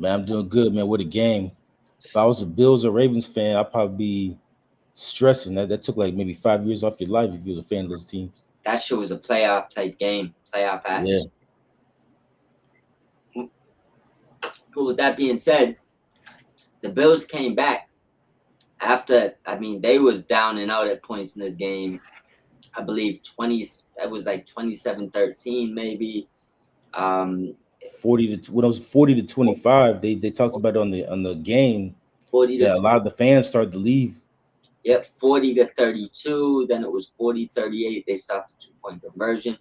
Man, I'm doing good, man. What a game. If I was a Bills or Ravens fan, I'd probably be stressing. That took like maybe 5 years off your life if you was a fan of those teams. That shit was a playoff type game, playoff Yeah. atmosphere. But with that being said, the Bills came back after. I mean, they was down and out at points in this game. I believe 20. It was like 27-13 maybe. Um, 40 to when it was 40 to 25, they talked about it on the game 40 to that a lot of the fans started to leave. Yep, 40-32. Then it was 40-38. They stopped the 2-point conversion.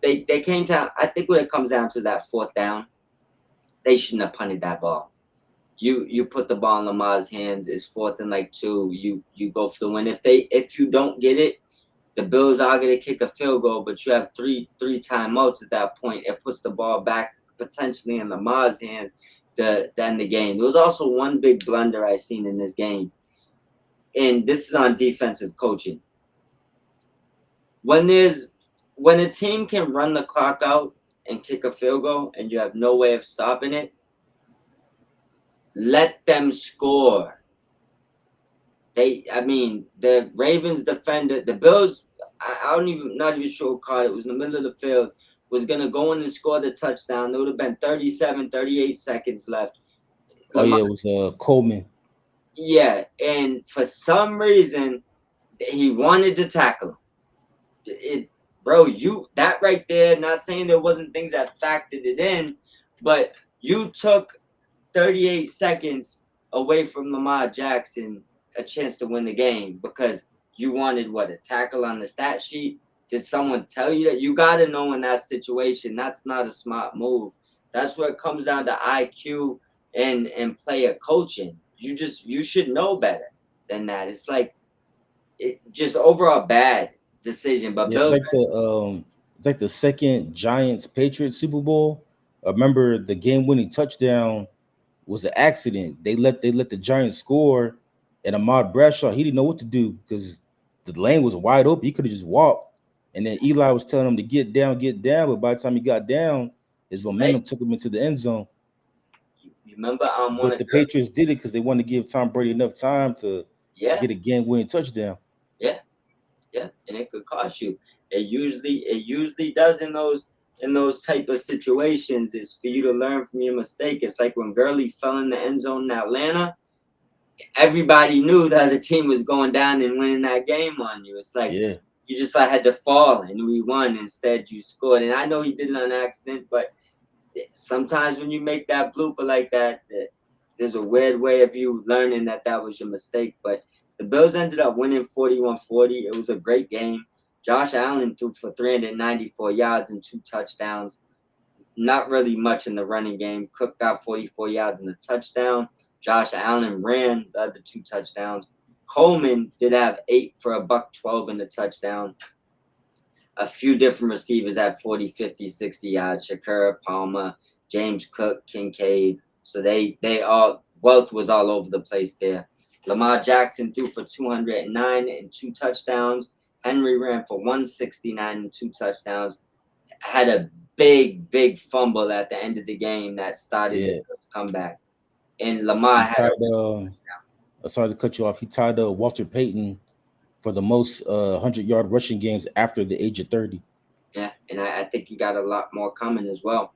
They came down. I think when it comes down to that fourth down, they shouldn't have punted that ball. You put the ball in Lamar's hands. It's fourth and like two. You go for the win. If you don't get it, the Bills are gonna kick a field goal, but you have three timeouts at that point. It puts the ball back potentially in Lamar's hands to end the game. There was also one big blunder I seen in this game, and this is on defensive coaching. When a team can run the clock out and kick a field goal and you have no way of stopping it, let them score. I mean, the Ravens defender, the Bills, I don't even, not even sure who caught it. It was in the middle of the field, was going to go in and score the touchdown. There would have been 37, 38 seconds left. Oh Lamar, yeah, it was Coleman. yeah, and for some reason, he wanted to tackle him. Bro, that right there, not saying there wasn't things that factored it in, but you took 38 seconds away from Lamar Jackson a chance to win the game because you wanted a tackle on the stat sheet? Did someone tell you that? You got to know in that situation that's not a smart move. That's where it comes down to IQ and player coaching. You should know better than that. It's like it just overall bad decision. But Yeah, Bills, it's like the second Giants Patriots Super Bowl. I remember the game winning touchdown was an accident. They let the Giants score, and Ahmad Bradshaw he didn't know what to do because the lane was wide open. He could have just walked, and then Eli was telling him to get down, get down. But by the time he got down, his hey, momentum took him into the end zone. you remember one But of the the Patriots did it because they wanted to give Tom Brady enough time to yeah, get a game winning touchdown. yeah, yeah, and it could cost you. It usually does in those type of situations is for you to learn from your mistake. It's like when Gurley fell in the end zone in Atlanta, everybody knew that the team was going down and winning that game on you. It's like Yeah, you just like had to fall and we won. Instead, you scored. And I know he did it on accident, but sometimes when you make that blooper like that, there's a weird way of you learning that that was your mistake. But the Bills ended up winning 41-40. It was a great game. Josh Allen threw for 394 yards and 2 touchdowns. Not really much in the running game. Cook got 44 yards and a touchdown. Josh Allen ran the other 2 touchdowns. Coleman did have 8 for $112 in the touchdown. A few different receivers at 40, 50, 60 yards. Shakira, Palmer, James Cook, Kincaid. So they all wealth was all over the place there. Lamar Jackson threw for 209 and 2 touchdowns. Henry ran for 169 and 2 touchdowns. Had a big fumble at the end of the game that started the yeah. comeback. And Lamar He had a tied. Sorry to cut you off. He tied Walter Payton for the most 100-yard rushing games after the age of 30. yeah, and I think he got a lot more coming as well.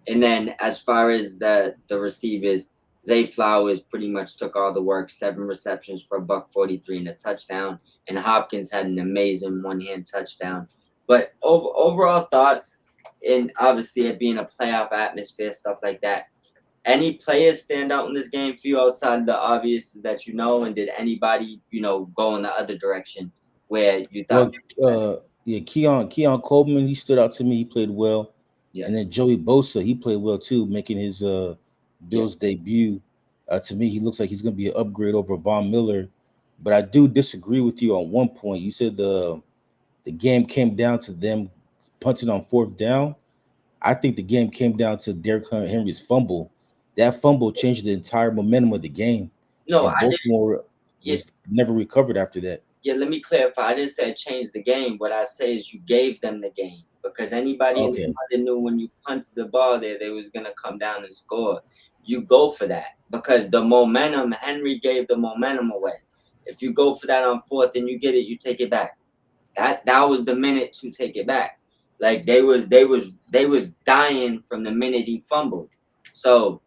And then as far as the receivers, Zay Flowers pretty much took all the work, 7 receptions for $143 and a touchdown. And Hopkins had an amazing one-hand touchdown. But overall thoughts, and obviously it being a playoff atmosphere, stuff like that. Any players stand out in this game for you outside the obvious that you know, and did anybody go in the other direction where you thought Well, they were better? yeah, Keon Coleman, he stood out to me. He played well, Yeah, and then Joey Bosa, he played well too, making his yeah. Bills debut. To me, he looks like he's going to be an upgrade over Von Miller. But I do disagree with you on one point. You said the game came down to them punting on fourth down. I think the game came down to Derrick Henry's fumble. That fumble changed the entire momentum of the game, No, and I didn't. Baltimore Yeah, was never recovered after that. yeah, let me clarify. I didn't say change the game. What I say is you gave them the game because anybody in the Okay. mother knew when you punted the ball there, they was gonna come down and score. You go for that because the momentum. Henry gave the momentum away. If you go for that on fourth and you get it, you take it back. That was the minute to take it back. Like they was dying from the minute he fumbled. So,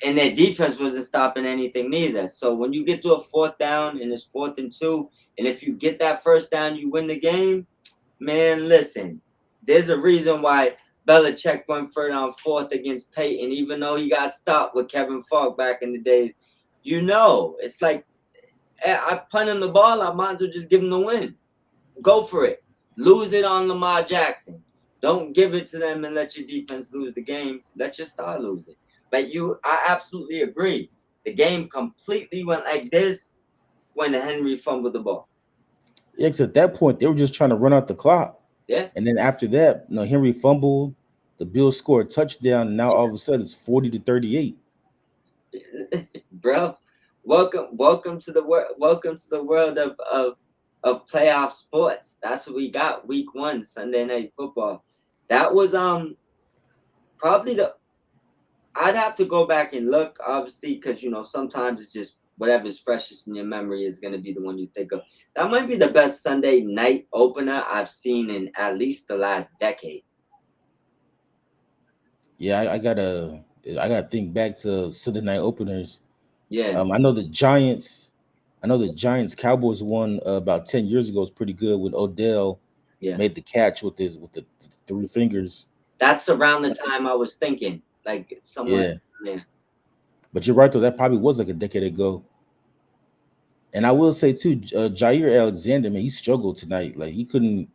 and their defense wasn't stopping anything neither. So when you get to a fourth down and it's 4th and 2, and if you get that first down, you win the game. Man, listen, there's a reason why Belichick went for it on fourth against Peyton, even though he got stopped with Kevin Falk back in the days. It's like I punt him the ball, I might as well just give him the win. Go for it. Lose it on Lamar Jackson. Don't give it to them and let your defense lose the game. Let your star lose it. But I absolutely agree. The game completely went like this when Henry fumbled the ball. Yeah, 'cause at that point they were just trying to run out the clock, Yeah, and then after that, Henry fumbled. The Bills scored a touchdown, and now all of a sudden it's 40-38. bro. Welcome to the world. Welcome to the world of playoff sports. That's what we got. Week 1, Sunday Night Football. That was probably the I'd have to go back and look, obviously, because sometimes it's just whatever's freshest in your memory is going to be the one you think of. That might be the best Sunday night opener I've seen in at least the last decade. Yeah, I gotta think back to Sunday night openers. Yeah, I know the Giants. I know the Giants Cowboys one about 10 years ago was pretty good when Odell yeah. made the catch with the three fingers. That's around the time I was thinking, like somewhere Yeah, there. but you're right though. That probably was like a decade ago. And I will say too, Jair Alexander, man, he struggled tonight. Like he couldn't.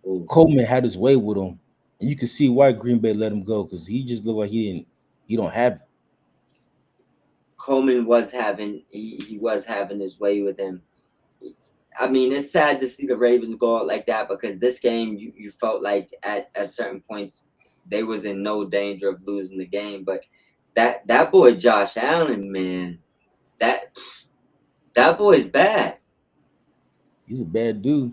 Ooh. Coleman had his way with him, and you can see why Green Bay let him go because he just looked like he didn't. He don't have it. Coleman was he was having his way with him. I mean, it's sad to see the Ravens go out like that because this game you felt like at certain points they was in no danger of losing the game. But that boy Josh Allen, man, that that boy's bad. He's a bad dude.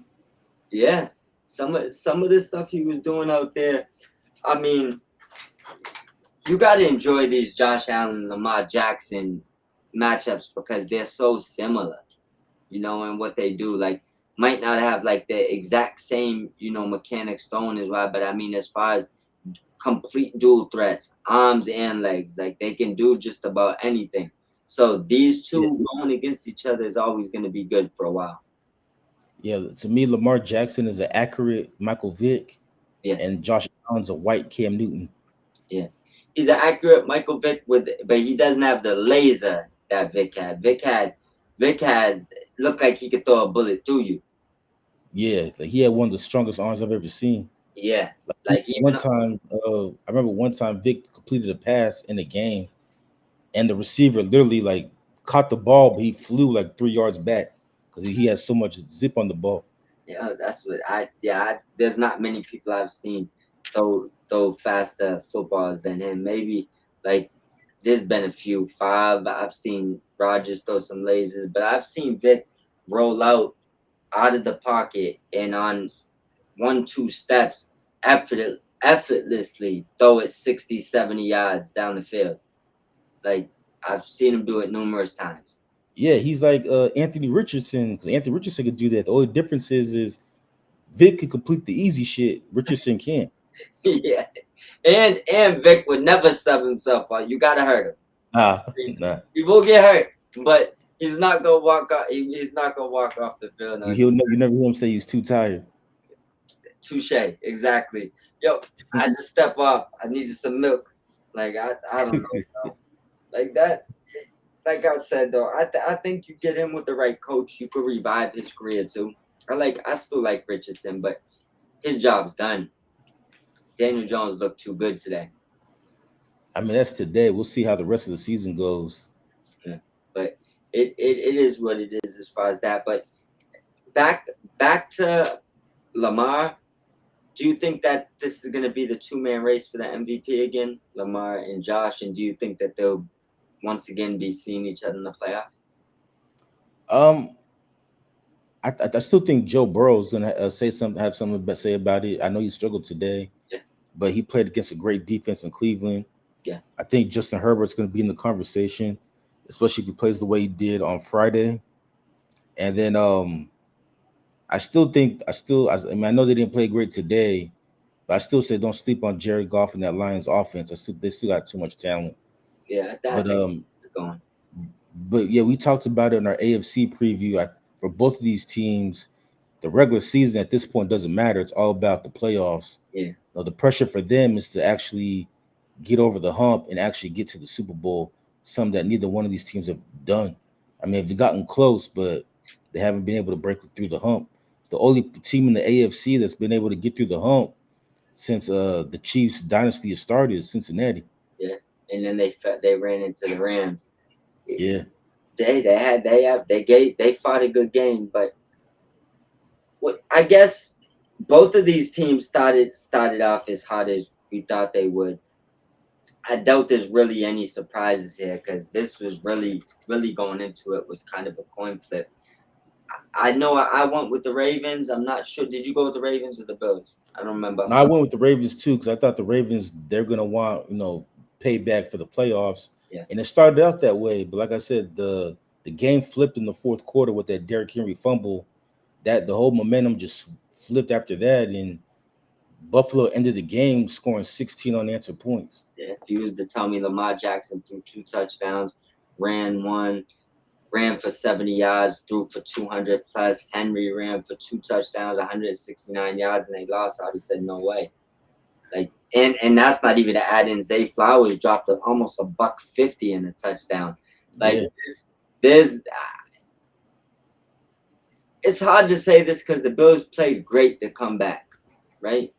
Yeah. Some of the stuff he was doing out there, I mean, you gotta enjoy these Josh Allen, Lamar Jackson matchups because they're so similar. And what they do. Like, might not have like the exact same, mechanics thrown as well, but I mean, as far as complete dual threats, arms and legs, like they can do just about anything. So these Yeah, two going against each other is always going to be good for a while. yeah. To me, Lamar Jackson is an accurate Michael Vick, Yeah, and Josh Allen's a white Cam Newton. yeah. He's an accurate Michael Vick but he doesn't have the laser that Vick had. Vick had looked like he could throw a bullet through you. Yeah, like he had one of the strongest arms I've ever seen. Yeah, Like like even one time, I remember one time Vic completed a pass in the game, and the receiver literally like caught the ball, but he flew like 3 yards back because he had so much zip on the ball. Yeah, that's what there's not many people I've seen throw faster footballs than him. Maybe like there's been a few five. I've seen Rogers throw some lasers, but I've seen Vic roll out of the pocket and on 1-2 steps effortlessly throw it 60, 70 yards down the field. Like I've seen him do it numerous times. Yeah, he's like Anthony Richardson because Anthony Richardson could do that. The only difference is Vic could complete the easy shit. Richardson can't. Yeah. And Vic would never sub himself out. You gotta hurt him. Nah, He nah. he will get hurt, but he's not gonna walk out. He's not gonna walk off the field. No, You never hear him say he's too tired. touche, exactly. Yo, I had to step off. I needed some milk. Like I don't know, bro. Like that. Like I said though, I think you get him with the right coach, you could revive his career too. I still like Richardson, but his job's done. Daniel Jones looked too good today. I mean, that's today. We'll see how the rest of the season goes. Yeah. But it is what it is as far as that. But back back to Lamar. Do you think that this is going to be the two-man race for the MVP again, Lamar and Josh? And do you think that they'll once again be seeing each other in the playoffs? Um, I still think Joe Burrow's gonna say something, have something to say about it. I know he struggled today, Yeah, but he played against a great defense in Cleveland. yeah, I think Justin Herbert's going to be in the conversation, especially if he plays the way he did on Friday. And then I still think I mean I know they didn't play great today, but I still say don't sleep on Jared Goff and that Lions offense. They still got too much talent. yeah. I But think we're going. yeah, we talked about it in our AFC preview. For both of these teams, the regular season at this point doesn't matter. It's all about the playoffs. Yeah, The pressure for them is to actually get over the hump and actually get to the Super Bowl, something that neither one of these teams have done. I mean, they've gotten close, but they haven't been able to break through the hump. The only team in the AFC that's been able to get through the hump since the Chiefs dynasty has started is Cincinnati. yeah. And then they ran into the Rams. Yeah. They fought a good game, but what I guess both of these teams started off as hot as we thought they would. I doubt there's really any surprises here because this was really going into it was kind of a coin flip. I know I went with the Ravens. I'm not sure. Did you go with the Ravens or the Bills? I don't remember off Now I the top. went with the Ravens too because I thought the Ravens they're gonna want payback for the playoffs, Yeah, and it started out that way. But like I said, the game flipped in the fourth quarter with that Derrick Henry fumble. That the whole momentum just flipped after that, and Buffalo ended the game scoring 16 unanswered points. yeah. If you was to tell me Lamar Jackson threw 2 touchdowns, ran one, ran for 70 yards, threw for 200 plus. Henry ran for 2 touchdowns, 169 yards, and they lost. I would have said no way. Like, and that's not even to add in Zay Flowers dropped almost a buck 50 in a touchdown. Like, Yeah, there's it's hard to say this because the Bills played great to come back, right?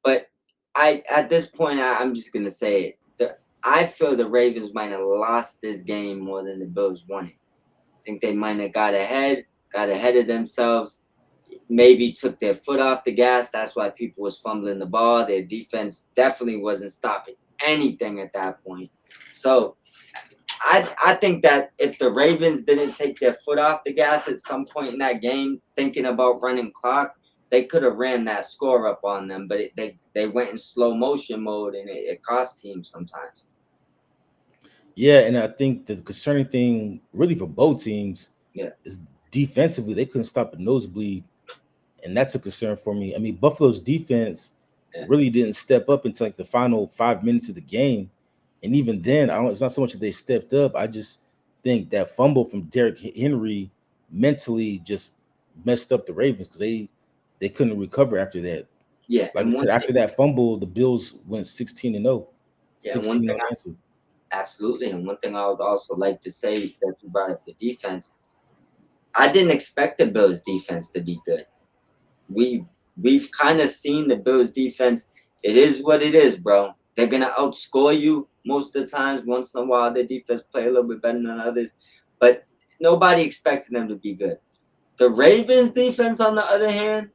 But I at this point I'm just gonna say it. I feel the Ravens might have lost this game more than the Bills won it. I think they might have got ahead of themselves, maybe took their foot off the gas. That's why people was fumbling the ball. Their defense definitely wasn't stopping anything at that point. So I think that if the Ravens didn't take their foot off the gas at some point in that game, thinking about running clock, they could have ran that score up on them. But they went in slow motion mode, and it cost teams sometimes. yeah, and I think the concerning thing, really for both teams, Yeah, is defensively they couldn't stop a nosebleed, and that's a concern for me. I mean, Buffalo's defense yeah, really didn't step up until like the final 5 minutes of the game, and even then, I don't. It's not so much that they stepped up. I just think that fumble from Derrick Henry mentally just messed up the Ravens because they couldn't recover after that. yeah. Like I And one said, thing, after that fumble, the Bills went 16-0, yeah, one 16 thing, unanswered. absolutely. And one thing I would also like to say that you brought up the defense. I didn't expect the Bills defense to be good. we we've kind of seen the Bills defense. It is what it is, bro. They're gonna outscore you most of the times. Once in a while, their defense play a little bit better than others, but nobody expected them to be good. The Ravens defense, on the other hand,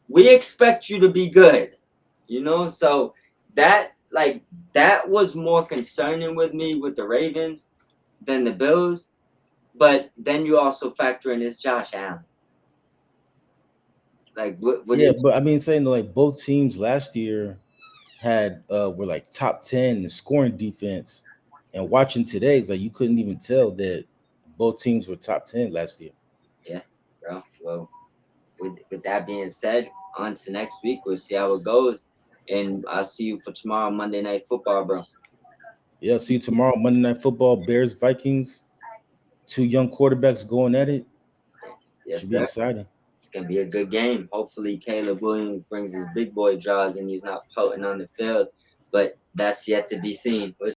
we expect you to be good. So that that was more concerning with me with the Ravens than the Bills. But then you also factor in this Josh Allen. Like what Yeah, did but I mean, saying like both teams last year had were like top 10 in scoring defense, and watching today, it's like you couldn't even tell that both teams were top 10 last year. yeah, bro. Well, with that being said, on to next week. We'll see how it goes. And I'll see you for tomorrow, Monday Night Football, bro. Yeah, see you tomorrow, Monday Night Football, Bears, Vikings, two young quarterbacks going at it. Yes, Should be sir. exciting. It's going to be a good game. Hopefully, Caleb Williams brings his big boy draws and he's not pouting on the field. But that's yet to be seen. We'll